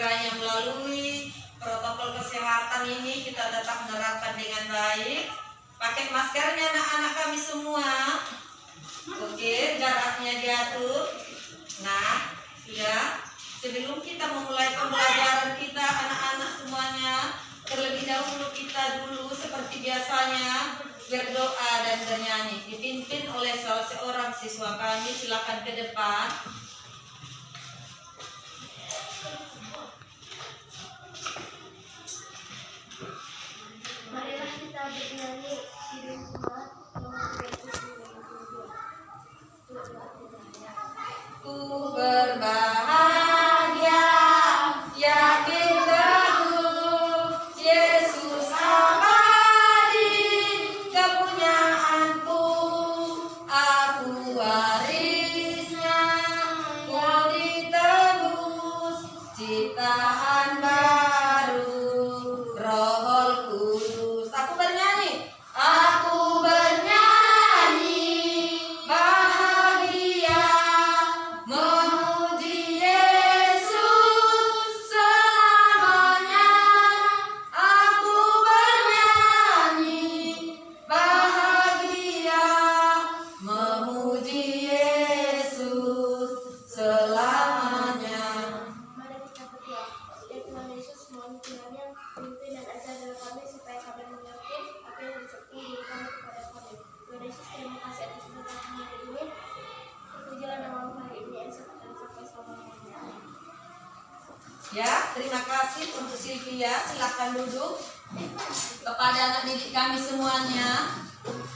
kiranya melalui protokol kesehatan ini kita tetap menerapkan dengan baik. Pakai maskernya anak-anak kami semua. Oke, jaraknya diatur. Nah, sudah. Sebelum kita memulai pembelajaran kita, anak-anak semuanya, terlebih dahulu kita dulu seperti biasanya berdoa dan bernyanyi. Dipimpin oleh salah seorang siswa kami. Silakan ke depan. Marilah kita bernyanyi sirine Jumat nomor 37. Ku berbahagia, yakin teguh, Yesus abadi kepunyaanku, aku warisnya, ku ditebus, ciptaan baru, Roh Kudus. Aku bernyanyi, aku bernyanyi, bahagia, memuji Yesus selamanya. Aku bernyanyi, bahagia, memuji Yesus selamanya. Mari kita berdoa. Ya Tuhan Yesus, mohon kiranya pimpin dan ajar dalam kami supaya kami mengerti apa yang disebut diri kami kepada kami. Tuhan Yesus, terima kasih atas berkat hari ini. Terpujilah namamu hari ini, esok dan sampai selamanya. Ya, terima kasih untuk Sylvia. Silakan duduk. Kepada anak didik kami semuanya,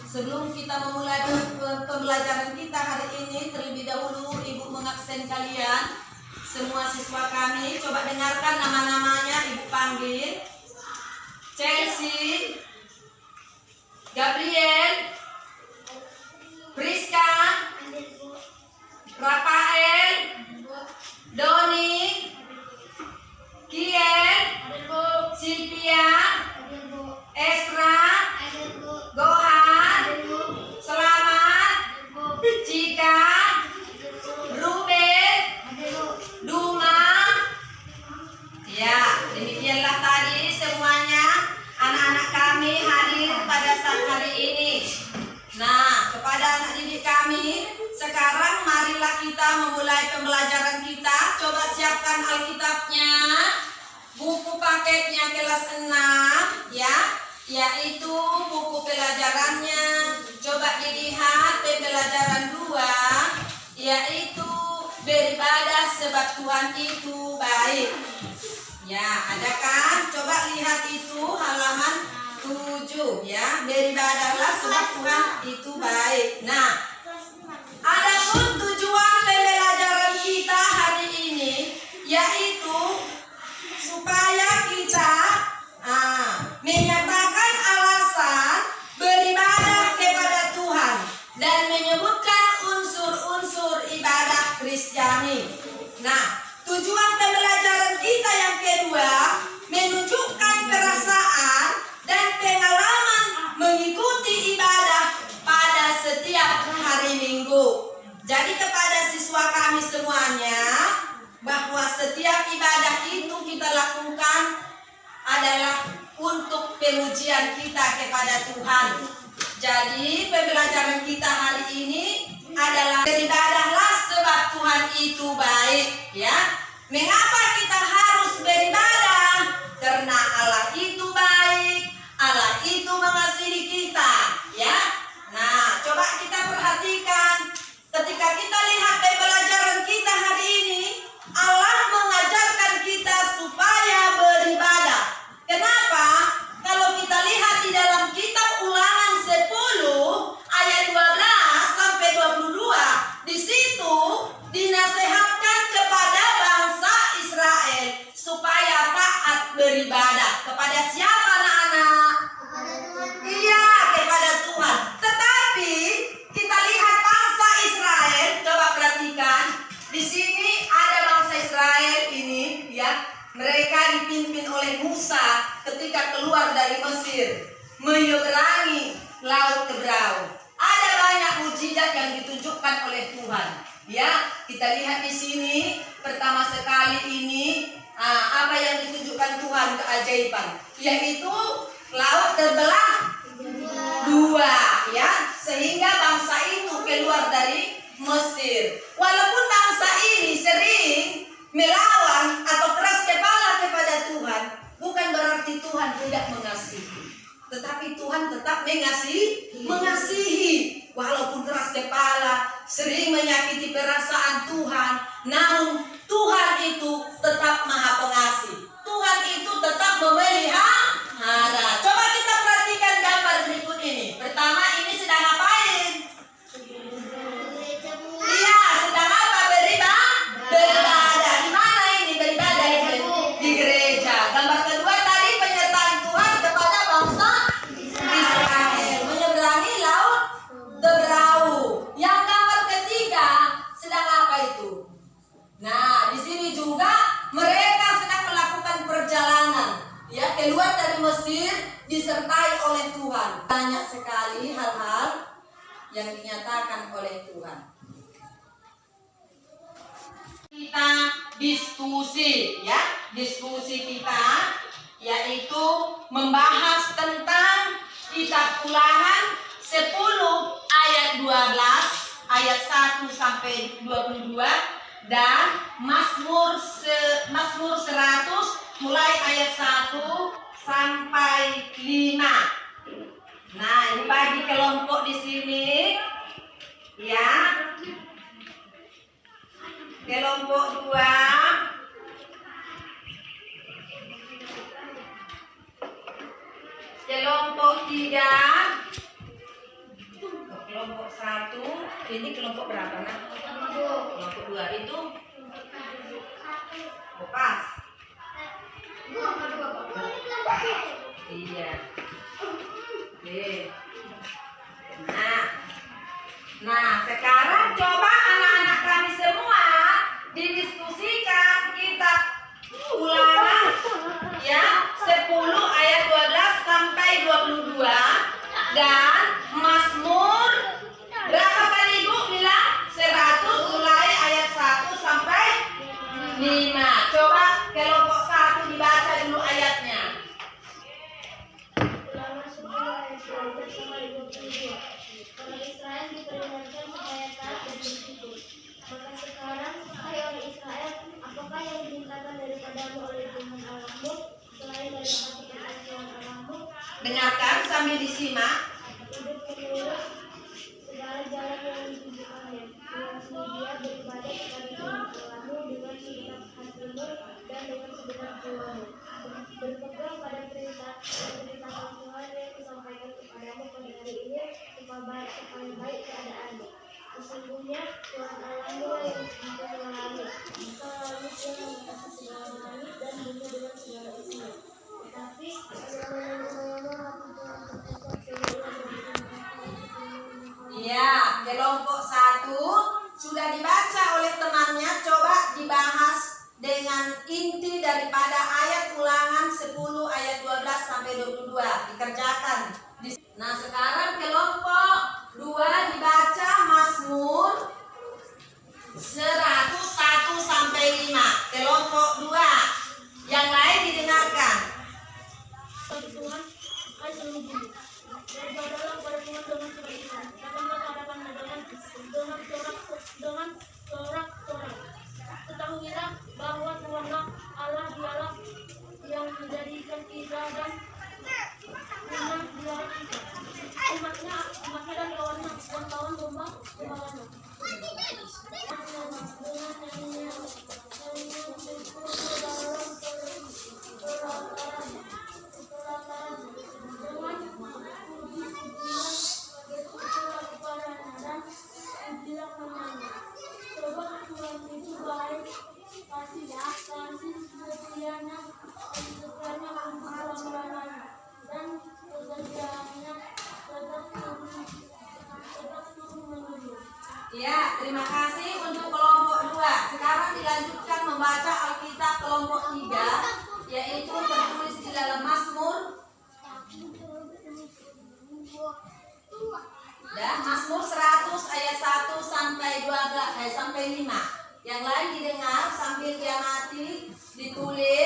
sebelum kita memulai pembelajaran kita hari ini, terlebih dahulu Ibu mengabsen kalian. Semua siswa kami, coba dengarkan nama-namanya. Ibu panggil: Chelsea, Gabriel, Priska, Rafael, Doni, Kien, Sylvia, Esra, Gohan, Selamat, Cika, Ruben, Duma. Ya, demikianlah tadi semuanya anak-anak kami hadir pada saat hari ini. Nah, kepada anak didik kami, sekarang marilah kita memulai pembelajaran kita. Coba siapkan Alkitabnya, buku paketnya kelas 6 ya, yaitu buku pelajarannya. Coba dilihat pembelajaran 2, yaitu beribadah sebab Tuhan itu baik. Ya, ada kan? Coba lihat itu halaman 7 ya. Beribadahlah sebab Tuhan itu baik. Nah, adapun tujuan pembelajaran kita hari ini yaitu supaya kita menyatakan alasan beribadah kepada Tuhan dan menyebutkan unsur-unsur ibadah Kristiani. Nah, tujuan pembelajaran kita yang kedua menunjukkan perasaan dan pengalaman mengikuti ibadah pada setiap hari Minggu. Jadi kepada siswa kami semuanya, bahwa setiap ibadah itu kita lakukan adalah untuk pemujian kita kepada Tuhan. Jadi pembelajaran kita hari ini adalah beribadahlah sebab Tuhan itu baik ya. Mengapa kita harus beribadah? Karena Allah itu baik, Allah itu mengasihi kita ya. Nah, coba kita perhatikan ketika kita lihat pembelajaran kita hari ini, Allah mengajarkan kita supaya beribadah. Kenapa? Kalau kita lihat di dalam kitab Ulangan 10 ayat 12 sampai 22, di situ dinasehatkan kepada bangsa Israel supaya taat beribadah. Kepada siapa anak-anak? Iya, kepada Tuhan. Tetapi kita lihat bangsa Israel, coba perhatikan. Di sini ada bangsa Israel ini ya, mereka dipimpin oleh Musa ketika keluar dari Mesir, menyeberangi laut Tebrau. Ada banyak mukjizat yang ditunjukkan oleh Tuhan. Ya, kita lihat di sini pertama sekali ini Apa yang ditunjukkan Tuhan keajaiban? Yaitu laut terbelah dua, ya, sehingga bangsa itu keluar dari Mesir. Walaupun bangsa ini sering melawan atau keras kepala kepada Tuhan, bukan berarti Tuhan tidak mengasihi. Tetapi Tuhan tetap mengasihi. Walaupun keras kepala, sering menyakiti perasaan Tuhan, namun Tuhan itu tetap Maha Pengasih. Tuhan itu tetap memelihara. Coba kita perhatikan gambar berikut ini. Pertama, ini sedang ngapain? Iya, sedang apa? Beribadah. Di mana ini beribadah? Di gereja. Gambar kedua tadi penyertaan Tuhan kepada bangsa Israel menyeberangi laut Teberau. Yang gambar ketiga sedang apa itu? Nah, di sini juga mereka sedang melakukan perjalanan, ya, keluar dari Mesir disertai oleh Tuhan. Banyak sekali hal-hal yang dinyatakan oleh Tuhan. Kita diskusi, ya, diskusi kita yaitu membahas tentang kitab Ulangan 10 ayat 12 ayat 1 sampai 22 dan Mazmur 100 mulai ayat 1 sampai 5. Nah, ini bagi kelompok di sini, ya. Kelompok 2, kelompok 3, kelompok 1, ini kelompok berapa, nak? Kelompok 2 itu pas. Iya. Oke. Nah, sekarang coba anak-anak kami semua didiskusikan kitab Ulangan, ya, 10 ayat 12 sampai 22 dan Mazmur berapa kali Ibu bilang? 100 mulai ayat 1 sampai 5. Coba kelompok 1 dibaca dulu ayatnya. Ulangan 10 ayat 12 sampai 22. Orang Israel diperingatkan supaya taat dan bersyukur. Maka sekarang, hai orang Israel, apakah yang dimintakan daripadamu oleh Tuhan Allahmu selain daripada perkataan Tuhan Allahmu? Dengarkan sambil disimak. Hidup menurut segala jalan yang ditunjukkannya. Mengasihi Dia, beribadah kepada Tuhan Allahmu dengan segenap hatimu dan dengan segenap jiwamu. Berpegang pada perintah Tuhan yang disampaikan kepadamu pada hari ini supaya baik keadaanmu. Sesungguhnya Tuhan Allahmu yang mempunyai langit, selalu Dia mengatasi segala langit dan bumi dengan segala isinya. Tetapi Iya, kelompok 1 sudah dibaca oleh temannya. Coba dibahas dengan inti daripada ayat Ulangan 10 ayat 12 sampai 22 dikerjakan. Nah, sekarang kelompok 2 dibaca Mazmur 101 sampai 5. Kelompok 2 yang lain didengarkan. Tuhan, hai seluruh bumi, beribadahlah kepada Tuhan dengan sukacita, datanglah ke hadapan-Nya dengan sorak-sorai. Ketahuilah bahwa Tuhanlah Allah, Dialah yang menjadikan kita dan memelihara kita. Umatnya dan kawannya, dan kawan domba-dombanya. Dengan nyanyian syukur dalam pelataran. Coba Tuhan itu baik, kasih setianya untuk selama-lamanya, dan pekerjaannya tetap turun-menurun. Ya, terima kasih untuk kelompok 2. Sekarang dilanjutkan membaca Alkitab kelompok 3, yaitu tertulis di dalam Mazmur dan Mazmur 100 ayat 1 sampai 5. Yang lain didengar sambil diamati, ditulis.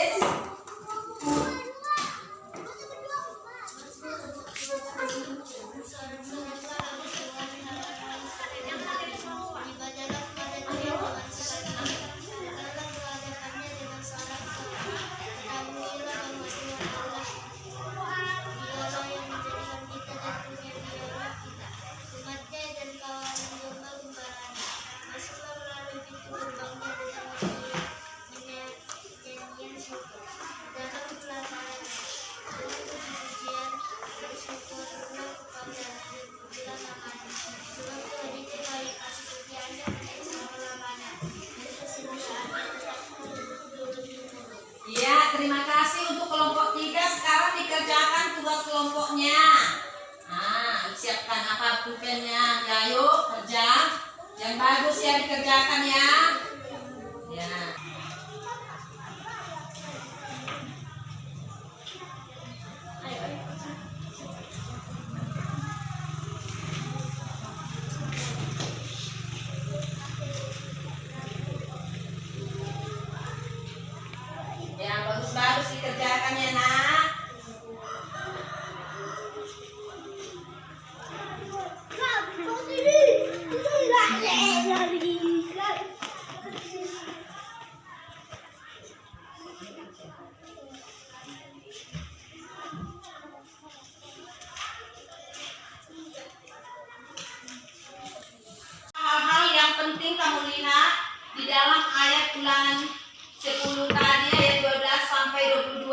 terima kasih untuk kelompok 3. Sekarang dikerjakan tugas kelompoknya. Nah, siapkan apa pulpennya. Ya, yuk kerja. Yang bagus ya dikerjakan ya. Ya. Yang bagus-bagus dikerjakan ya nak. Hal-hal yang penting kamu lihat di dalam ayat ulangan 10 tadi, ayat 12 sampai 22.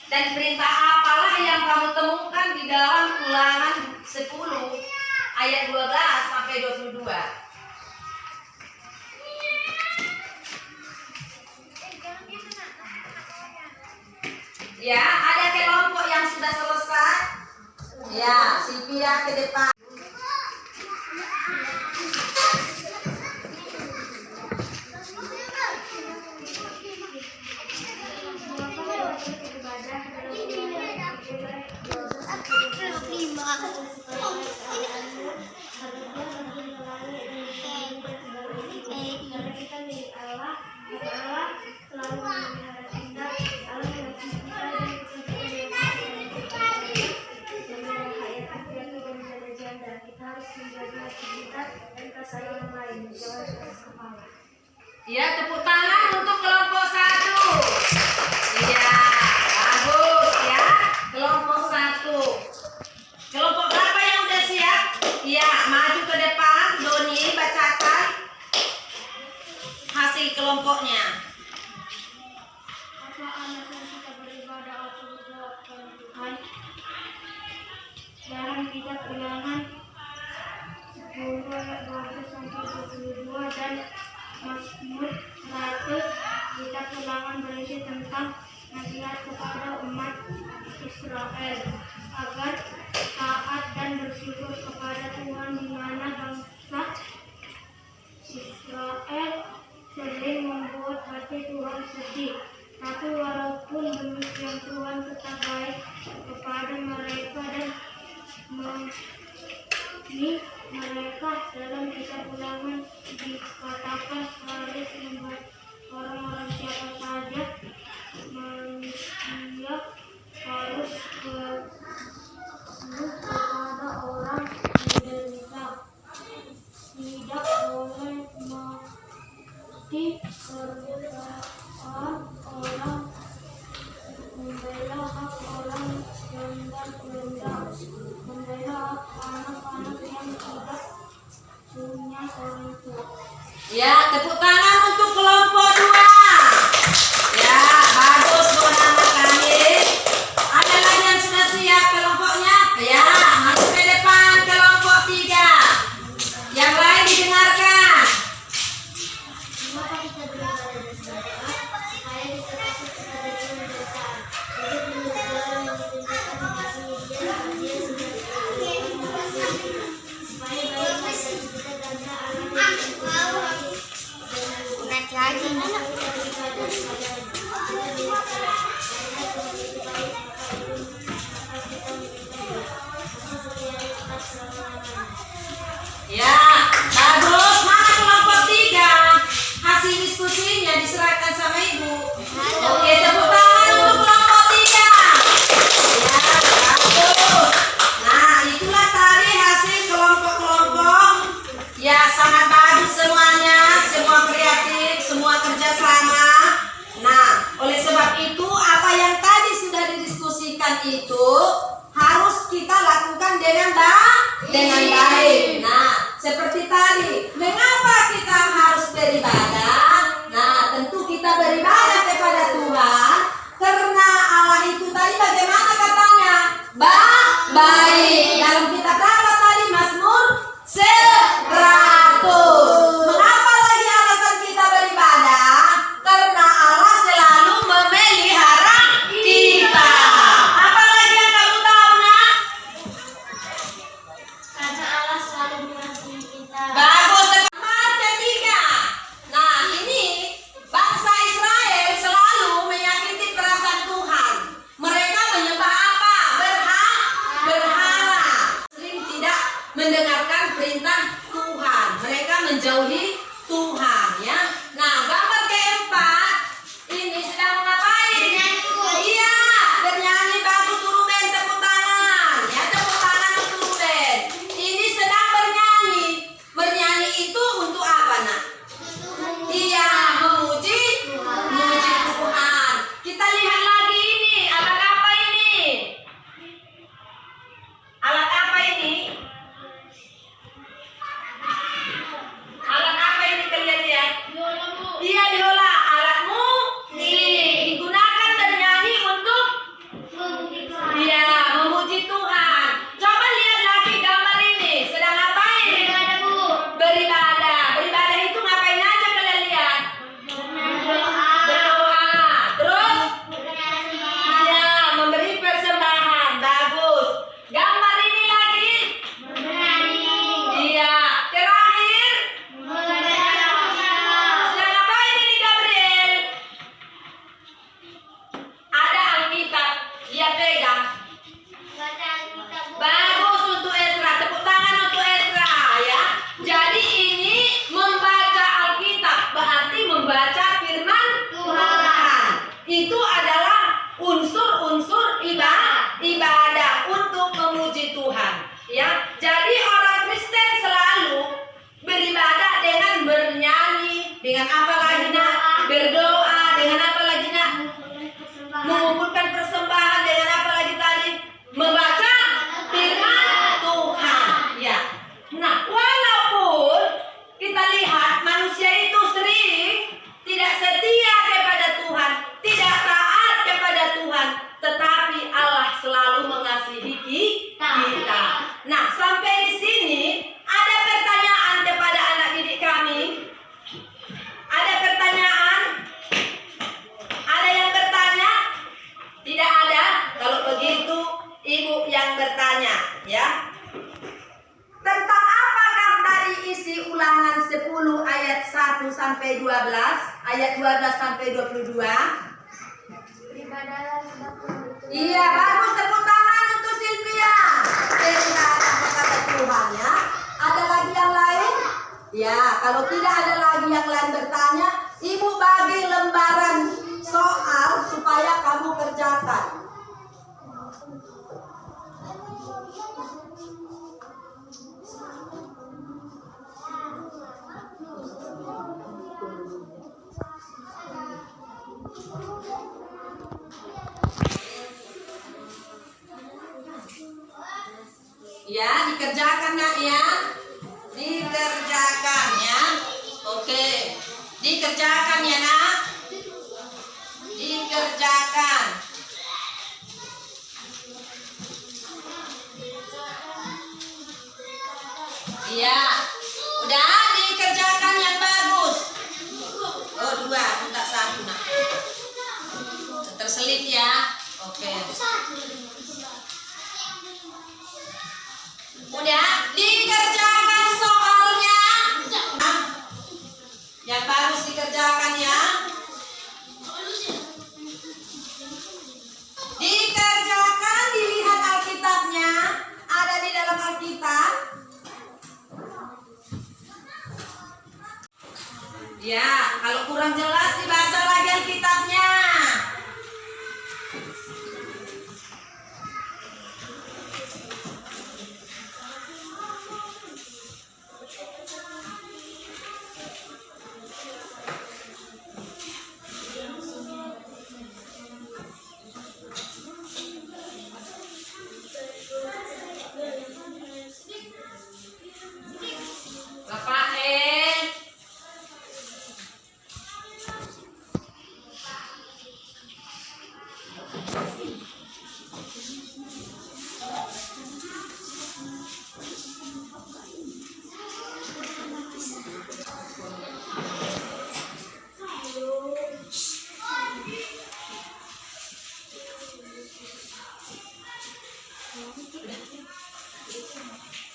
Dan perintah apalah yang kamu temukan di dalam ulangan 10 ayat 12 sampai 22. Ya, ada kelompok yang sudah selesai. Ya, Silvia ke depan. Ya, tepuk tangan untuk kelompok 1. Iya, bagus ya. Kelompok 1. Kelompok berapa yang udah siap? Iya, maju ke depan. Doni, bacakan hasil kelompoknya. Apa alasan kita beribadah atau berdoa kepada Tuhan? Dalam kitab Ulangan 10 ayat 12 sampai 22 dan Mazmur 100, kitab Ulangan berisi tentang nasihat kepada umat Israel agar taat dan bersyukur kepada Tuhan, di mana bangsa Israel sering membuat hati Tuhan sedih. Tapi walaupun demikian Tuhan tetap baik kepada mereka dan memilih mereka. Dalam kitab Ulangan dikatakan harus membuat orang-orang siapa saja manusia harus berkeluh kepada orang menderita, tidak boleh mati kerjaan orang unsur-unsur ibadah untuk memuji Tuhan. Ya, jadi orang Kristen selalu beribadah dengan bernyanyi, dengan apa lagi nak? Berdoa, dengan apa lagi nak? Mengumpulkan persembahan, dengan apa lagi tadi? Membaca firman Tuhan. Ya. Nah, walaupun kita lihat manusia itu sering tidak setia kepada Tuhan, tidak taat kepada Tuhan, tetapi Allah selalu mengasihi kita. Nah, sampai di sini ada pertanyaan kepada anak didik kami. Ada pertanyaan? Ada yang bertanya? Tidak ada? Kalau begitu, ibu yang bertanya, ya. Tentang apakah tadi isi Ulangan 10 ayat 1 sampai 12, ayat 12 sampai 22? Beribadahlah sebab Tuhan itu. Iya, bagus, tepuk tangan untuk Sylvia. Cerita kata Tuhan, ya. Ada lagi yang lain? Ya, kalau tidak ada lagi yang lain bertanya, ibu bagi lembaran soal supaya kamu kerjakan. Ya, dikerjakan nak ya. Dikerjakan ya. Oke. Dikerjakan ya nak. Dikerjakan. Iya. Udah dikerjakan yang bagus. Oh, 2, minta 1 nak. Terselip ya. Oke. Udah dikerjakan soalnya. Yang bagus dikerjakan ya. Dikerjakan, dilihat Alkitabnya. Ada di dalam Alkitab. Ya, kalau kurang jelas dibaca lagi Alkitabnya. Bapak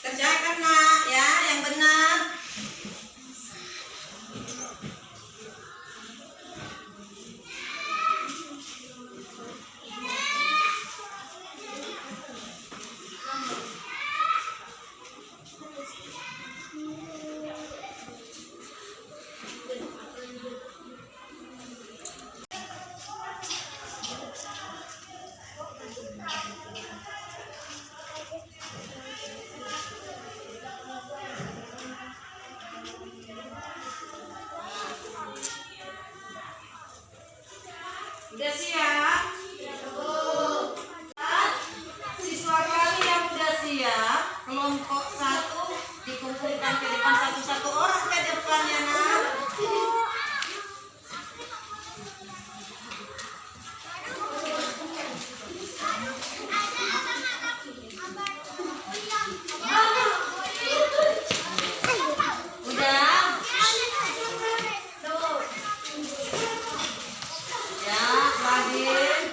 kerjakan nak ya, yang benar. Udah siap? Siswa kami yang udah siap, kelompok 1 dikumpulkan ke depan, satu-satu orang ke depan ya nak. Udah? Ya, Fadil.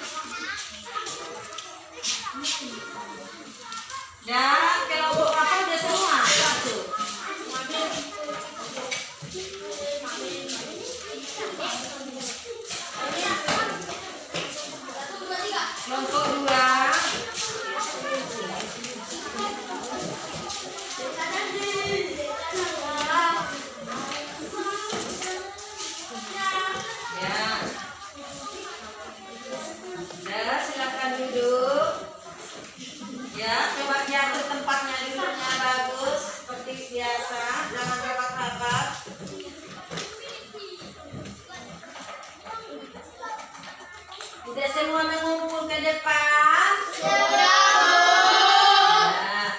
Dan kelompok apa udah semua? 1. Kelompok 2. Ya. Sudah semua mengumpul ke depan? Sudah. Ya.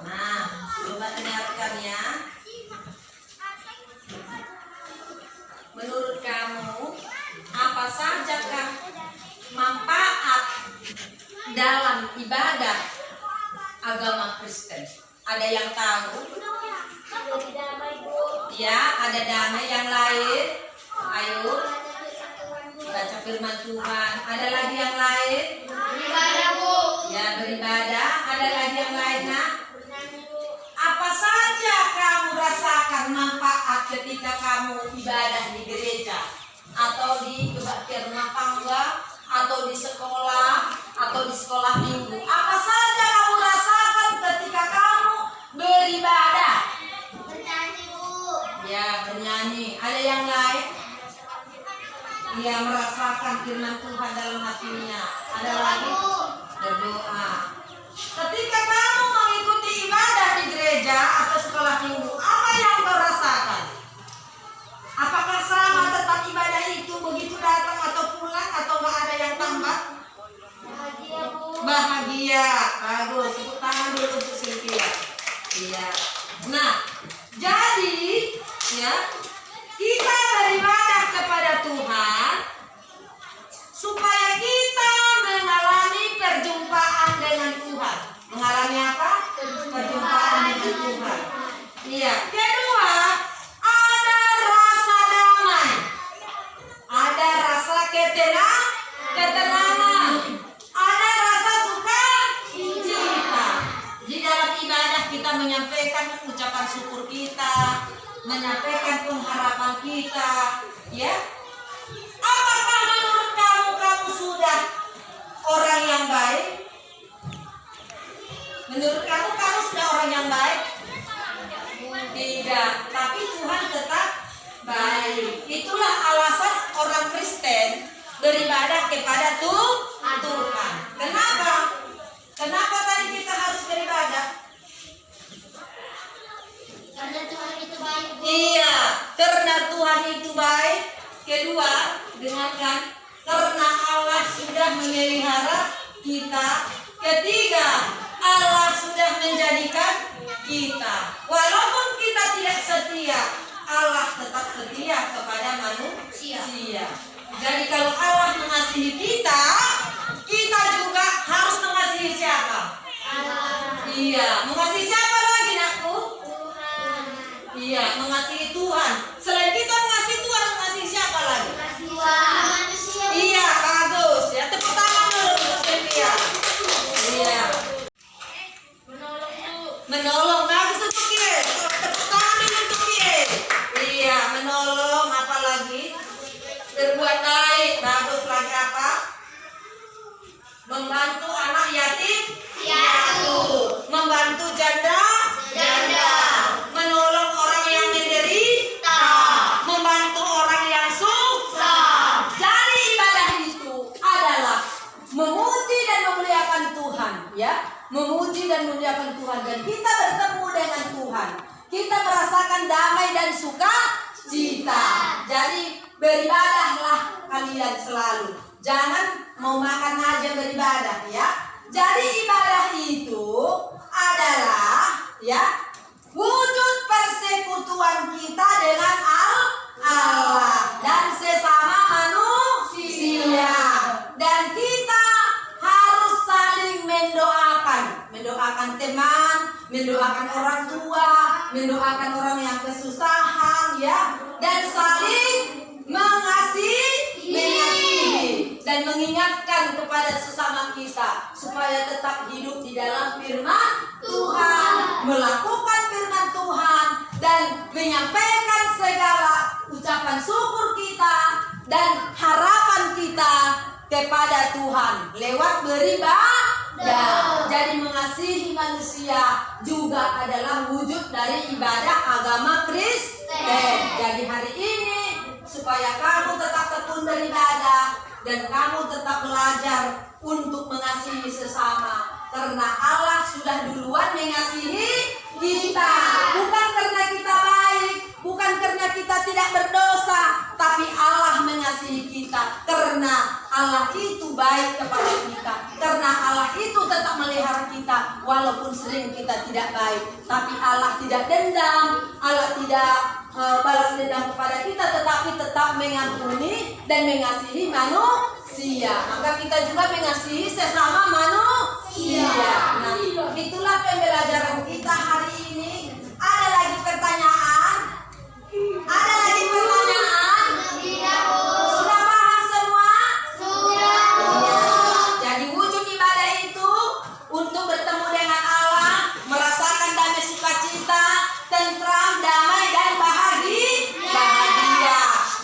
Nah, coba dengarkan ya. Menurut kamu, apa sajakah manfaat dalam ibadah agama Kristen? Ada yang tahu? Jadi damai, Bu. Ya, ada damai. Yang lain? Ayo, baca firman Tuhan. Ada lagi yang lain? Beribadah, Bu. Ya, beribadah. Ada lagi yang lain, nak? Bernyanyi, Bu. Apa saja kamu rasakan manfaat ketika kamu ibadah di gereja? Atau di kebaktian rumah tangga? Atau di sekolah? Atau di sekolah minggu? Apa saja kamu rasakan ketika kamu beribadah? Bernyanyi, Bu. Ya, bernyanyi. Ada yang lain? Ia merasakan firman Tuhan dalam hatinya. Ada lagi? Berdoa. Ketika kamu mengikuti ibadah di gereja atau sekolah minggu, apa yang kau rasakan? Apakah sama tetap ibadah itu begitu datang atau pulang, atau nggak ada yang tambah? Bahagia, Bu. Bahagia. Bagus. Tepuk tangan dulu untuk Sylvia. Iya. Nah, jadi ya, kita beribadah kepada Tuhan supaya kita mengalami perjumpaan dengan Tuhan. Mengalami apa? Perjumpaan dengan Tuhan. Iya. Kedua, ada rasa damai. Ada rasa ketenangan. Ada rasa sukacita. Di dalam ibadah kita menyampaikan ucapan syukur kita, menyampaikan pengharapan kita, ya. Apakah menurut kamu sudah orang yang baik? Menurut kamu sudah orang yang baik? Tidak, tapi Tuhan tetap baik. Itulah alasan orang Kristen beribadah kepada Tuhan. Kenapa? Kenapa tadi kita harus beribadah? Karena Tuhan itu baik, Bu. Iya, karena Tuhan itu baik. Kedua, dengarkan, karena Allah sudah memelihara kita. Ketiga, Allah sudah menjadikan kita. Walaupun kita tidak setia, Allah tetap setia kepada manusia. Jadi kalau Allah mengasihi kita, kita juga harus mengasihi siapa? Iya, mengasihi siapa lagi, nakku? Tuhan. Iya, mengasihi Tuhan. Selain kita mengasihi Tuhan, mengasihi siapa lagi? Tuhan. Manusia. Iya, bagus. Ya, tepuk tangan dulu untuk Sylvia. Iya. Menolong, Bu. Menolong, bagus untuk Kie. Tepuk tangan dulu untuk Kie. Iya, menolong, apa lagi? Berbuat baik, bagus lagi apa? Membantu anak yatim piatu. Membantu janda menolong orang yang menderita, membantu orang yang susah. Jadi ibadah itu adalah memuji dan memuliakan Tuhan, ya, memuji dan memuliakan Tuhan. Dan kita bertemu dengan Tuhan, kita merasakan damai dan sukacita. Jadi beribadahlah kalian selalu. Jangan mau makan aja beribadah, ya. Jadi ibadah itu adalah, ya, wujud persekutuan kita dengan Allah dan sesama manusia. Dan kita harus saling mendoakan teman, mendoakan orang tua, mendoakan orang yang kesusahan, ya, dan saling mengasihi dan mengingatkan kepada sesama kita supaya tetap hidup di dalam firman Tuhan, melakukan firman Tuhan, dan menyampaikan segala ucapan syukur kita dan harapan kita kepada Tuhan lewat beribadah. Jadi mengasihi manusia juga adalah wujud dari ibadah agama Kristen. Jadi hari ini supaya kamu tetap tekun beribadah dan kamu tetap belajar untuk mengasihi sesama, karena Allah sudah duluan mengasihi kita. Bukan karena kita baik, bukan Bukan karena kita tidak berdosa, tapi Allah mengasihi kita. Karena Allah itu baik kepada kita. Karena Allah itu tetap melihara kita walaupun sering kita tidak baik. Tapi Allah tidak dendam, Allah tidak balas dendam kepada kita, tetapi tetap mengampuni dan mengasihi manusia. Maka kita juga mengasihi sesama manusia. Nah, itulah pembelajaran kita hari ini. Ada lagi pertanyaan? Ada lagi pertanyaan? Sudah paham semua? Sudah. Jadi wujud ibadah itu untuk bertemu dengan Allah, merasakan damai sukacita, tentram, damai dan bahagia,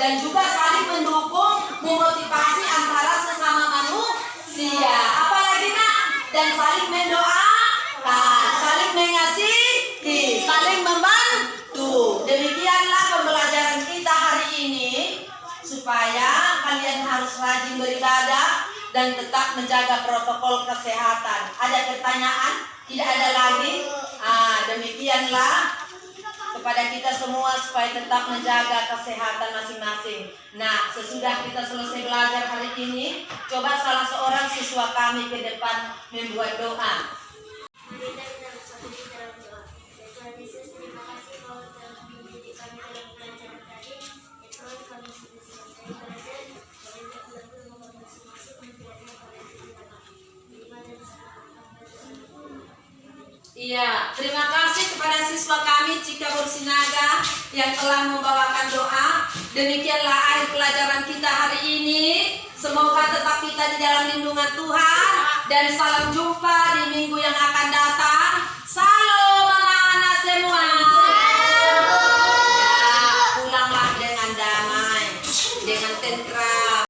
dan juga saling mendukung, memotivasi antara sesama manusia. Apalagi nak? Dan saling mendoakan, saling mengasihi, saling membantu. Demikianlah pembelajaran kita hari ini, supaya kalian harus rajin beribadah dan tetap menjaga protokol kesehatan. Ada pertanyaan? Tidak ada lagi? Demikianlah kepada kita semua supaya tetap menjaga kesehatan masing-masing. Nah, sesudah kita selesai belajar hari ini, coba salah seorang siswa kami ke depan membuat doa. Mari kita bersatu di dalam doa. Ya Tuhan Yesus, terima kasih Kau telah mendidik kami dalam pelajaran tadi. Ya Tuhan, kami sudah selesai belajar. Dan yang pulang pun mohon masing-masing mencari pada Tuhan. Terima dan Iya, terima kasih kepada siswa kami Cikabur Sinaga yang telah membawakan doa. Demikianlah akhir pelajaran kita hari ini. Semoga tetap kita di dalam lindungan Tuhan. Dan salam jumpa di minggu yang akan datang. Salam anak-anak semua. Ya, pulanglah dengan damai, dengan tentram.